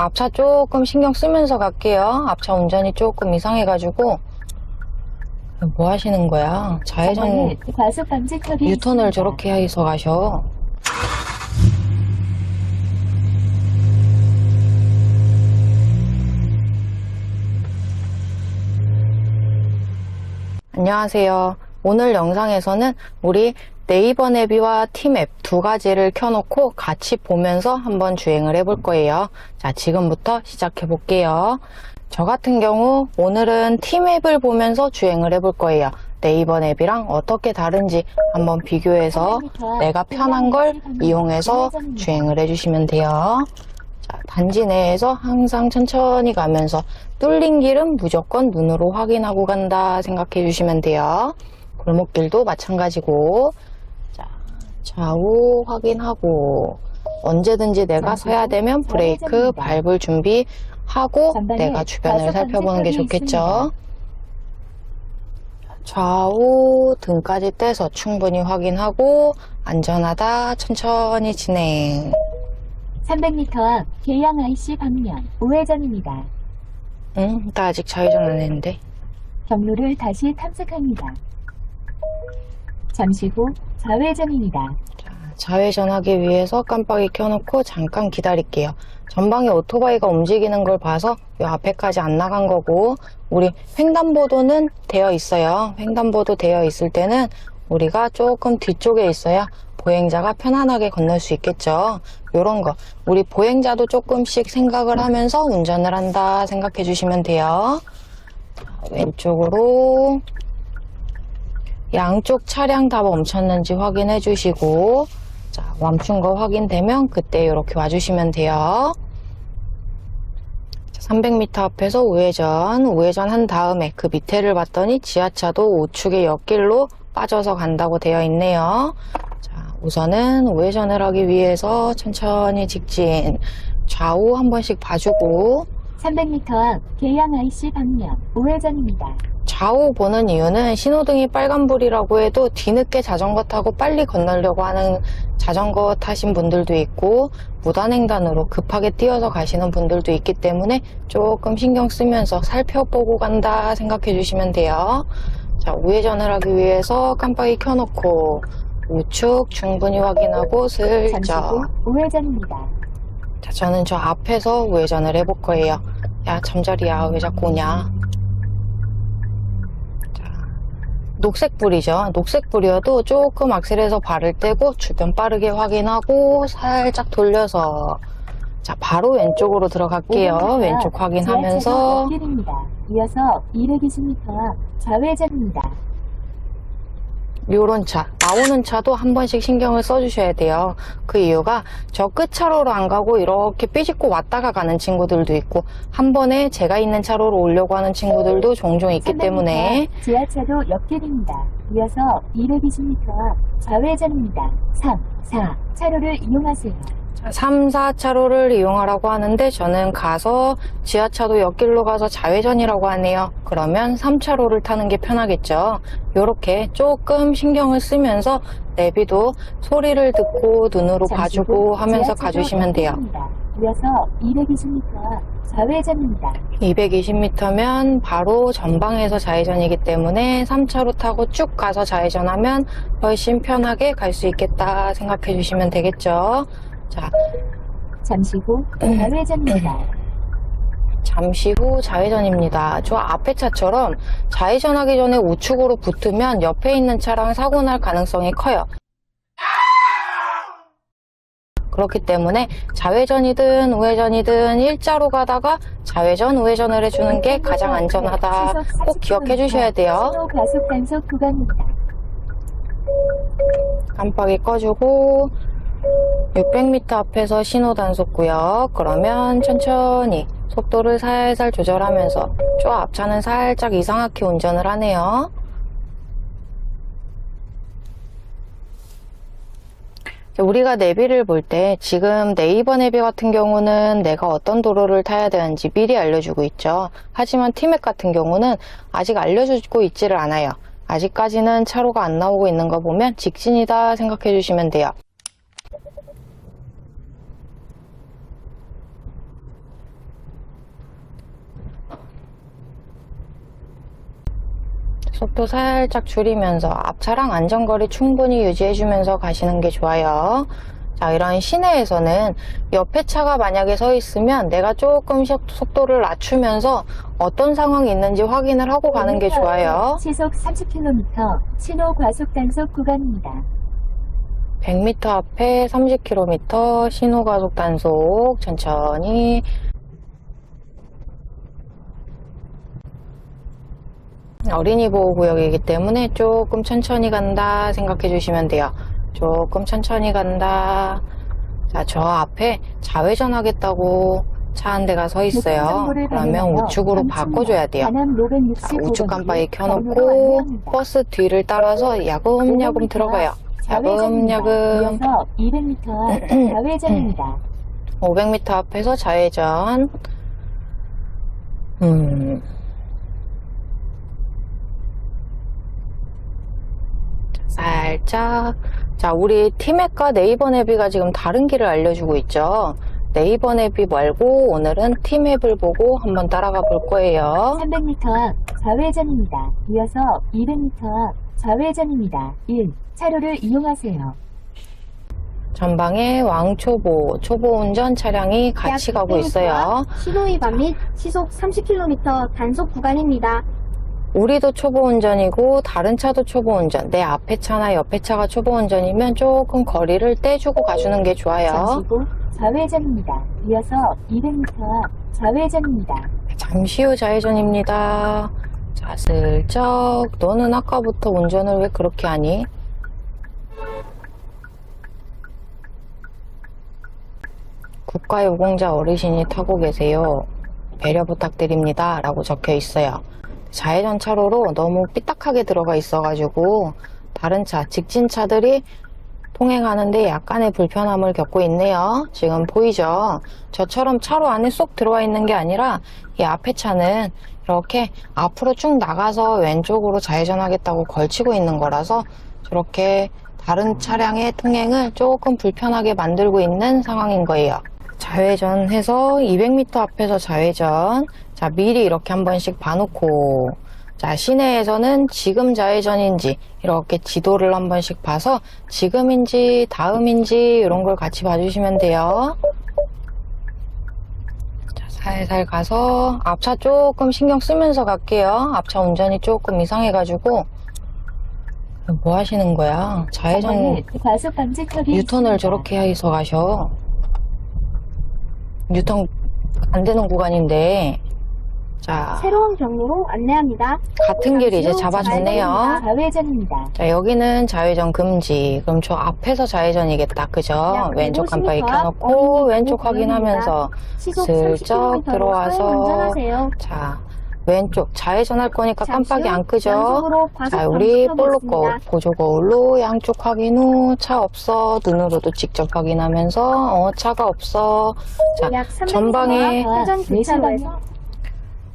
앞차 조금 신경 쓰면서 갈게요. 앞차 운전이 조금 이상해가지고. 뭐 하시는 거야? 좌회전 과속 방지턱이 유턴을 있습니다. 저렇게 해서 가셔. 안녕하세요. 오늘 영상에서는 우리 네이버 내비와 팀앱 두 가지를 켜놓고 같이 보면서 한번 주행을 해볼 거예요. 자, 지금부터 시작해 볼게요. 저 같은 경우 오늘은 팀앱을 보면서 주행을 해볼 거예요. 네이버 앱이랑 어떻게 다른지 한번 비교해서 내가 편한 걸 이용해서 주행을 해주시면 돼요. 자, 단지 내에서 항상 천천히 가면서 뚫린 길은 무조건 눈으로 확인하고 간다 생각해 주시면 돼요. 골목길도 마찬가지고. 자, 좌우 확인하고 언제든지 내가 서야 되면 브레이크 밟을 준비하고 내가 주변을 살펴보는 게 좋겠죠. 좌우 등까지 떼서 충분히 확인하고 안전하다 천천히 진행. 300m 앞 계양 IC 방면 우회전입니다. 나 아직 좌회전 안 했는데. 경로를 다시 탐색합니다. 잠시 후 좌회전입니다. 자, 좌회전하기 위해서 깜빡이 켜놓고 잠깐 기다릴게요. 전방에 오토바이가 움직이는 걸 봐서 이 앞에까지 안 나간 거고, 우리 횡단보도는 되어 있어요. 횡단보도 되어 있을 때는 우리가 조금 뒤쪽에 있어야 보행자가 편안하게 건널 수 있겠죠. 요런 거 우리 보행자도 조금씩 생각을 하면서 운전을 한다 생각해 주시면 돼요. 자, 왼쪽으로 양쪽 차량 다 멈췄는지 확인해 주시고, 자, 멈춘 거 확인되면 그때 이렇게 와주시면 돼요. 300m 앞에서 우회전 한 다음에 그 밑에를 봤더니 지하차도 우측의 옆길로 빠져서 간다고 되어 있네요. 자, 우선은 우회전을 하기 위해서 천천히 직진, 좌우 한 번씩 봐주고. 300m 앞 계양 IC 방면 우회전입니다. 좌우 보는 이유는 신호등이 빨간불이라고 해도 뒤늦게 자전거 타고 빨리 건너려고 하는 자전거 타신 분들도 있고 무단횡단으로 급하게 뛰어서 가시는 분들도 있기 때문에 조금 신경 쓰면서 살펴보고 간다 생각해 주시면 돼요. 자, 우회전을 하기 위해서 깜빡이 켜놓고 우측 충분히 확인하고 잠시 슬쩍. 후 우회전입니다. 자, 저는 저 앞에서 우회전을 해볼 거예요. 야, 잠자리야, 왜 자꾸 오냐. 녹색불이죠. 녹색불이어도 조금 악셀에서 발을 떼고 주변 빠르게 확인하고 살짝 돌려서, 자, 바로 왼쪽으로 들어갈게요. 왼쪽 확인하면서. 옆길입니다. 이어서 220m 앞 좌회전입니다. 요런 차, 나오는 차도 한 번씩 신경을 써주셔야 돼요. 그 이유가 저 끝차로로 안 가고 이렇게 삐집고 왔다가 가는 친구들도 있고 한 번에 제가 있는 차로로 오려고 하는 친구들도 종종 있기 300m 때문에. 지하차도 옆길입니다. 이어서 220m 앞 좌회전입니다. 3, 4 차로를 이용하세요. 3, 4차로를 이용하라고 하는데 저는 가서 지하차도 옆길로 가서 좌회전이라고 하네요. 그러면 3차로를 타는 게 편하겠죠. 요렇게 조금 신경을 쓰면서 내비도 소리를 듣고 눈으로 봐주고 하면서 가주시면 돼요. 이어서 220m 앞 좌회전입니다. 220m면 바로 전방에서 좌회전이기 때문에 3차로 타고 쭉 가서 좌회전하면 훨씬 편하게 갈 수 있겠다 생각해 주시면 되겠죠. 자, 잠시 후 좌회전입니다. 잠시 후 좌회전입니다. 저 앞에 차처럼 좌회전하기 전에 우측으로 붙으면 옆에 있는 차랑 사고 날 가능성이 커요. 그렇기 때문에 좌회전이든 우회전이든 일자로 가다가 좌회전, 우회전을 해주는 게 가장 안전하다. 꼭 기억해 주셔야 돼요. 신호 과속 단속 구간입니다. 깜빡이 꺼주고 600m 앞에서 신호 단속구역. 그러면 천천히 속도를 살살 조절하면서 저 앞차는 살짝 이상하게 운전을 하네요. 우리가 내비를 볼 때 지금 네이버 내비 같은 경우는 내가 어떤 도로를 타야 되는지 미리 알려주고 있죠. 하지만 팀앱 같은 경우는 아직 알려주고 있지를 않아요. 아직까지는 차로가 안 나오고 있는 거 보면 직진이다 생각해 주시면 돼요. 속도 살짝 줄이면서 앞차랑 안전거리 충분히 유지해주면서 가시는 게 좋아요. 자, 이런 시내에서는 옆에 차가 만약에 서 있으면 내가 조금씩 속도를 낮추면서 어떤 상황이 있는지 확인을 하고 가는 게 좋아요. 시속 30km 신호 과속 단속 구간입니다. 100m 앞에 30km 신호가속 단속 천천히. 어린이 보호구역이기 때문에 조금 천천히 간다 생각해 주시면 돼요. 조금 천천히 간다. 자, 저 앞에 좌회전 하겠다고 차 한 대가 서 있어요. 그러면 우측으로 바꿔줘야 돼요. 자, 우측 깜빡이 켜놓고 버스 뒤를 따라서 야금야금 들어가요. 야금야금. 200m 앞 좌회전입니다. 500m 앞에서 좌회전. 살짝. 자, 우리 티맵과 네이버 내비가 지금 다른 길을 알려주고 있죠. 네이버 내비 말고 오늘은 티맵을 보고 한번 따라가 볼 거예요. 300m 앞 좌회전입니다. 이어서 200m 앞 좌회전입니다. 1. 차로를 이용하세요. 전방에 왕초보, 초보 운전 차량이 같이 가고 있어요. 신호위반 및 시속 30km 단속 구간입니다. 우리도 초보 운전이고 다른 차도 초보 운전, 내 앞에 차나 옆에 차가 초보 운전이면 조금 거리를 떼주고 가주는 게 좋아요. 잠시 후 좌회전입니다. 이어서 200m 앞 좌회전입니다. 잠시 후 좌회전입니다. 자, 슬쩍. 너는 아까부터 운전을 왜 그렇게 하니? 국가유공자 어르신이 타고 계세요. 배려 부탁드립니다. 라고 적혀 있어요. 좌회전 차로로 너무 삐딱하게 들어가 있어가지고 다른 차, 직진 차들이 통행하는데 약간의 불편함을 겪고 있네요. 지금 보이죠? 저처럼 차로 안에 쏙 들어와 있는 게 아니라 이 앞에 차는 이렇게 앞으로 쭉 나가서 왼쪽으로 좌회전하겠다고 걸치고 있는 거라서 저렇게 다른 차량의 통행을 조금 불편하게 만들고 있는 상황인 거예요. 좌회전해서 200m 앞에서 좌회전. 자, 미리 이렇게 한 번씩 봐놓고, 자, 시내에서는 지금 좌회전인지 이렇게 지도를 한 번씩 봐서 지금인지 다음인지 이런 걸 같이 봐주시면 돼요. 자, 살살 가서 앞차 조금 신경 쓰면서 갈게요. 앞차 운전이 조금 이상해가지고. 뭐 하시는 거야? 좌회전 과속 방지턱이 유턴을 있습니다. 저렇게 해서 가셔. 유턴 안 되는 구간인데. 자, 새로운 경로로 안내합니다. 같은 길 이제 잡아줬네요. 좌회전입니다. 자, 여기는 좌회전 금지. 그럼 저 앞에서 좌회전이겠다. 그죠? 약 왼쪽 150m 깜빡이 앞 켜놓고 어린이 왼쪽 보호 확인하면서 시속 슬쩍 30km로 들어와서 운전하세요. 자, 왼쪽 좌회전 할 거니까 깜빡이 안 끄죠? 자, 우리 볼록 거울, 보조 거울로 양쪽 확인 후 차 없어. 눈으로도 직접 확인하면서 차가 없어. 자, 약 300m 전방에 앞 회전 교차로에서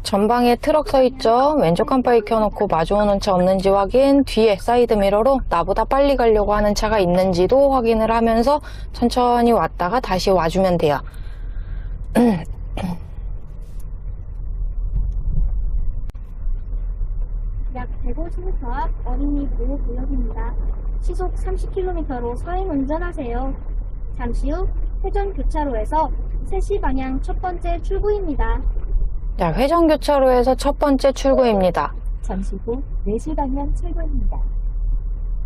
전방에 트럭 서 있죠? 왼쪽 깜빡이 켜놓고 마주오는 차 없는지 확인, 뒤에 사이드 미러로 나보다 빨리 가려고 하는 차가 있는지도 확인을 하면서 천천히 왔다가 다시 와주면 돼요. 약 150m 앞 어린이 보호 구역입니다. 시속 30km로 서행 운전하세요. 잠시 후 회전 교차로에서 3시 방향 첫 번째 출구입니다. 자, 회전교차로에서 첫 번째 출구입니다. 잠시 후 4시 방향 출구입니다.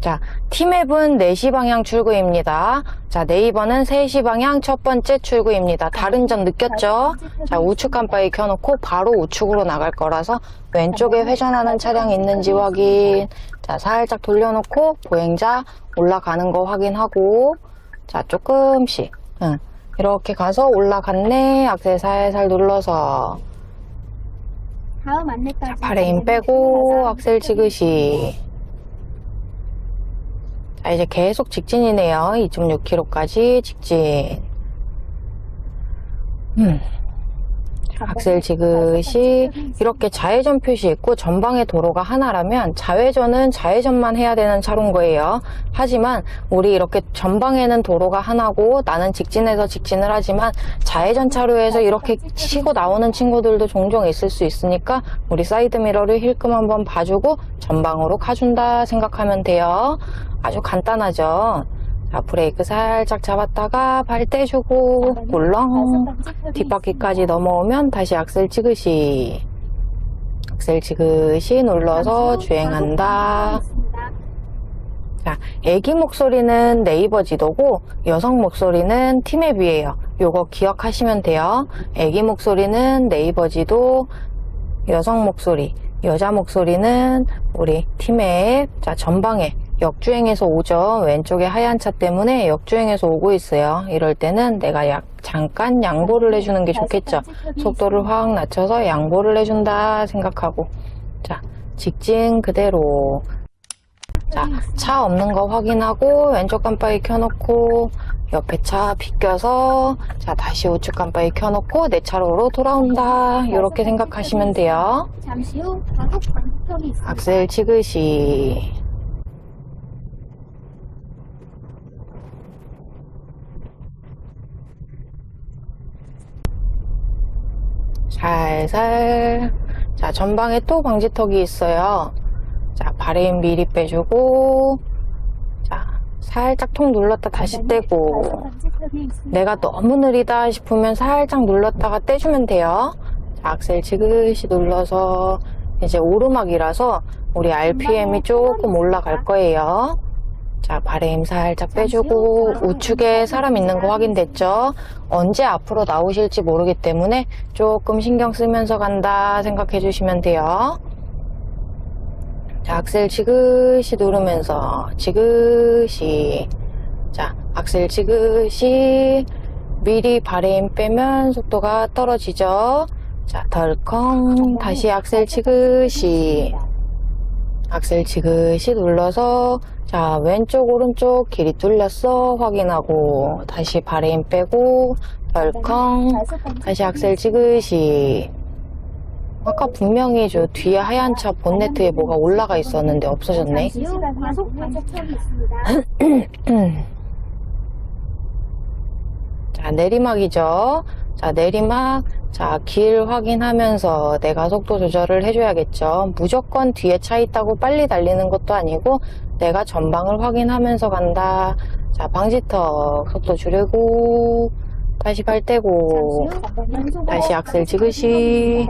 자, 티맵은 4시 방향 출구입니다. 자, 네이버는 3시 방향 첫 번째 출구입니다. 다른 점 느꼈죠? 자, 우측 깜빡이 켜놓고 바로 우측으로 나갈 거라서 왼쪽에 회전하는 차량이 있는지 확인. 자, 살짝 돌려놓고 보행자 올라가는 거 확인하고, 자, 조금씩 이렇게 가서 올라갔네. 악셀 살살 눌러서 다음 안내까지 팔에 힘 빼고 악셀 지그시. 자, 이제 계속 직진이네요. 2.6km까지 직진. 악셀 지그시. 이렇게 좌회전 표시 있고 전방에 도로가 하나라면 좌회전은 좌회전만 해야 되는 차로인 거예요. 하지만 우리 이렇게 전방에는 도로가 하나고 나는 직진해서 직진을 하지만 좌회전 차로에서 이렇게 치고 나오는 친구들도 종종 있을 수 있으니까 우리 사이드 미러를 힐끔 한번 봐주고 전방으로 가준다 생각하면 돼요. 아주 간단하죠. 자, 브레이크 살짝 잡았다가 발 떼주고 꿀렁 뒷바퀴까지 넘어오면 다시 악셀 지그시 눌러서 주행한다. 자, 애기 목소리는 네이버 지도고 여성 목소리는 티맵이에요. 요거 기억하시면 돼요. 애기 목소리는 네이버 지도, 여성 목소리, 여자 목소리는 우리 티맵. 자, 전방에 역주행해서 오죠. 왼쪽에 하얀 차 때문에 역주행해서 오고 있어요. 이럴 때는 내가 잠깐 양보를 해주는 게 좋겠죠. 속도를 확 낮춰서 양보를 해준다 생각하고. 자, 직진 그대로. 자, 차 없는 거 확인하고 왼쪽 깜빡이 켜놓고 옆에 차 비껴서 자, 다시 우측 깜빡이 켜놓고 내 차로로 돌아온다. 이렇게 생각하시면 돼요. 잠시 후 과속 방지턱이 있습니다. 악셀 지그시. 살살. 자, 전방에 또 방지턱이 있어요. 자, 바램 미리 빼주고, 자, 살짝 통 눌렀다 다시 떼고, 내가 너무 느리다 싶으면 살짝 눌렀다가 떼주면 돼요. 자, 악셀 지그시 눌러서, 이제 오르막이라서 우리 RPM이 조금 올라갈 거예요. 자, 바램 살짝 빼주고, 우측에 사람 있는 거 확인됐죠? 언제 앞으로 나오실지 모르기 때문에 조금 신경 쓰면서 간다 생각해 주시면 돼요. 자, 악셀 지그시 누르면서 지그시. 자, 악셀 지그시. 미리 바램 빼면 속도가 떨어지죠. 자, 덜컹. 다시 악셀 지그시. 악셀 지그시 눌러서 자, 왼쪽 오른쪽 길이 뚫렸어 확인하고 다시 바램 빼고 덜컹. 다시 악셀 지그시. 아까 분명히 저 뒤에 하얀 차 본네트에 뭐가 올라가 있었는데 없어졌네. 잠시 후 과속 방지턱이 있습니다. 자, 내리막이죠. 자, 내리막. 자, 길 확인하면서 내가 속도 조절을 해줘야겠죠. 무조건 뒤에 차 있다고 빨리 달리는 것도 아니고 내가 전방을 확인하면서 간다. 자, 방지턱 속도 줄이고 다시 발 떼고 다시 악셀 지그시.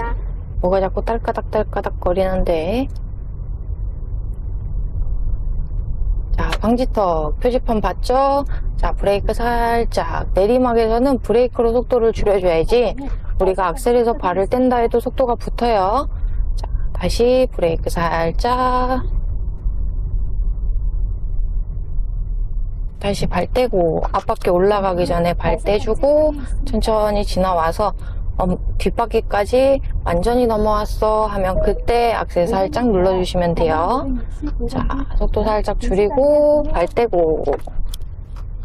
뭐가 자꾸 딸까닥 거리는데. 자, 방지턱 표지판 봤죠? 자, 브레이크 살짝. 내리막에서는 브레이크로 속도를 줄여줘야지 우리가 악셀에서 발을 뗀다 해도 속도가 붙어요. 자, 다시 브레이크 살짝. 다시 발 떼고 앞바퀴 올라가기 전에 발 떼주고 천천히 지나와서 뒷바퀴까지 완전히 넘어왔어 하면 그때 악셀 살짝 눌러주시면 돼요. 자, 속도 살짝 줄이고 발 떼고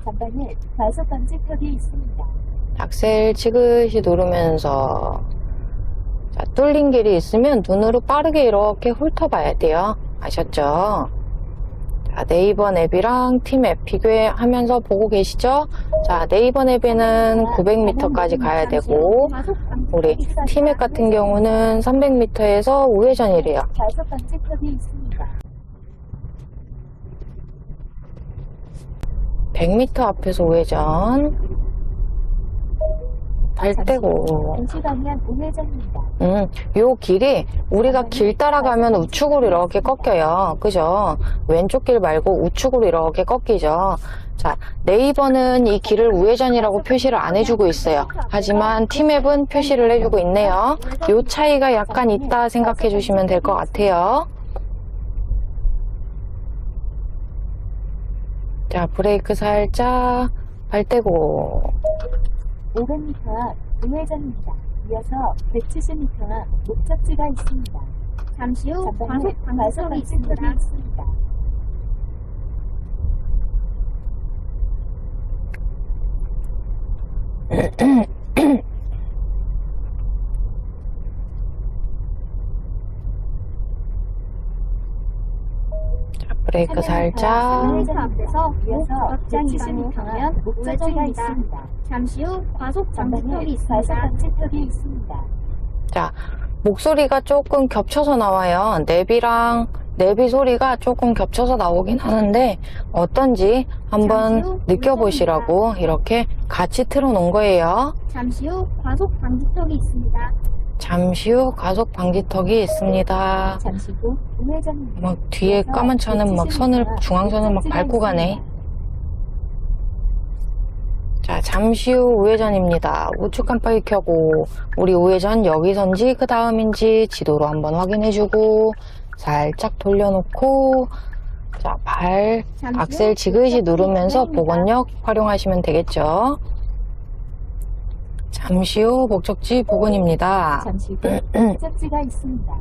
전방에 과속 방지턱이 있습니다. 악셀 지그시 누르면서 자, 뚫린 길이 있으면 눈으로 빠르게 이렇게 훑어봐야 돼요. 아셨죠? 자, 네이버 앱이랑 팀앱 비교하면서 보고 계시죠? 자, 네이버 앱에는 900m까지 가야 되고 우리 팀앱 같은 경우는 300m에서 우회전이래요. 과속 방지턱이 있습니다. 100m 앞에서 우회전. 발 떼고. NC 방향 우회전입니다. 요 길이 우리가 길 따라가면 우측으로 이렇게 꺾여요. 그죠? 왼쪽 길 말고 우측으로 이렇게 꺾이죠. 자, 네이버는 이 길을 우회전이라고 표시를 안 해주고 있어요. 하지만 팀앱은 표시를 해주고 있네요. 요 차이가 약간 있다 생각해 주시면 될 것 같아요. 자, 브레이크 살짝 발 떼고 500m 앞 우회전입니다. 이어서 170m 앞 목적지가 있습니다. 잠시 후 전방에 과속 과속 방지턱이 방지턱이 있습니다. 있습니다. 브레이크 살짝. 우회전 앞에서 이어서 목적지 170m 방면 앞 목적지가 우회전입니다. 있습니다. 잠시 후 과속 방지턱이 전방에 과속 있습니다. 방지턱이 있습니다. 자, 목소리가 조금 겹쳐서 나와요. 랩이랑 내비 소리가 조금 겹쳐서 나오긴 하는데 어떤지 한번 느껴보시라고 이렇게 같이 틀어놓은 거예요. 잠시 후 과속 방지턱이 있습니다. 잠시 후 가속 방지턱이 있습니다. 잠시 후 우회전입니다. 막 뒤에 까만 차는 막 중앙선을 막 밟고 가네. 자, 잠시 후 우회전입니다. 우측 깜빡이 켜고 우리 우회전 여기선지 그 다음인지 지도로 한번 확인해주고 살짝 돌려놓고 자, 악셀 지그시 누르면서 복원력 활용하시면 되겠죠. 잠시 후 목적지 복원입니다. 잠시 후 목적지가 있습니다.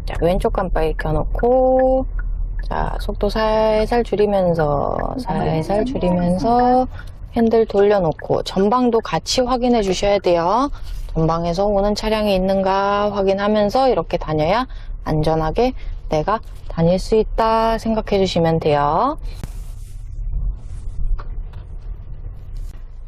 자, 왼쪽 깜빡이 켜놓고 자, 속도 살살 줄이면서 핸들 돌려놓고 전방도 같이 확인해 주셔야 돼요. 전방에서 오는 차량이 있는가 확인하면서 이렇게 다녀야 안전하게 내가 다닐 수 있다 생각해 주시면 돼요.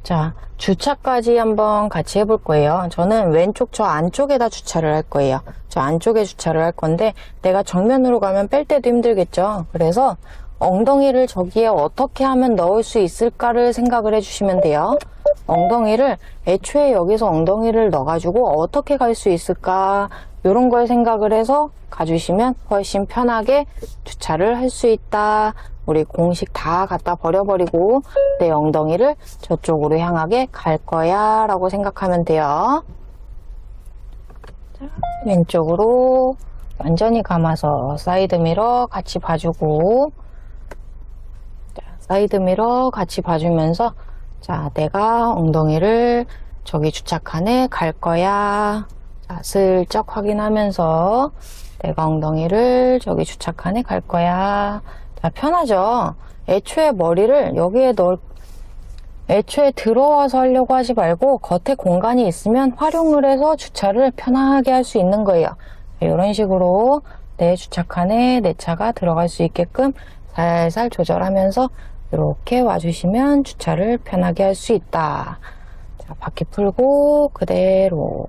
자, 주차까지 한번 같이 해볼 거예요. 저는 왼쪽 저 안쪽에다 주차를 할 거예요. 저 안쪽에 주차를 할 건데 내가 정면으로 가면 뺄 때도 힘들겠죠. 그래서 엉덩이를 저기에 어떻게 하면 넣을 수 있을까를 생각을 해주시면 돼요. 엉덩이를 애초에 여기서 엉덩이를 넣어가지고 어떻게 갈 수 있을까 이런 걸 생각을 해서 가주시면 훨씬 편하게 주차를 할 수 있다. 우리 공식 다 갖다 버려버리고 내 엉덩이를 저쪽으로 향하게 갈 거야 라고 생각하면 돼요. 자, 왼쪽으로 완전히 감아서 사이드미러 같이 봐주고 자, 사이드미러 같이 봐주면서 자, 내가 엉덩이를 저기 주차칸에 갈 거야. 자, 슬쩍 확인하면서 내가 엉덩이를 저기 주차칸에 갈 거야. 자, 편하죠? 애초에 머리를 여기에 애초에 들어와서 하려고 하지 말고 겉에 공간이 있으면 활용을 해서 주차를 편하게 할 수 있는 거예요. 이런 식으로 내 주차칸에 내 차가 들어갈 수 있게끔 살살 조절하면서 이렇게 와주시면 주차를 편하게 할 수 있다. 자, 바퀴 풀고 그대로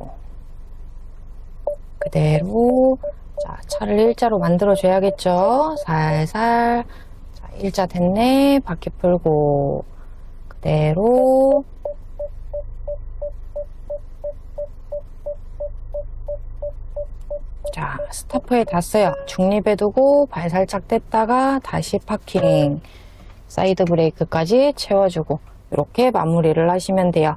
자, 차를 일자로 만들어 줘야겠죠. 살살 자, 일자 됐네. 바퀴 풀고 그대로 자, 스타프에 닿았어요. 중립에 두고 발 살짝 뗐다가 다시 파킹 사이드 브레이크까지 채워주고 이렇게 마무리를 하시면 돼요.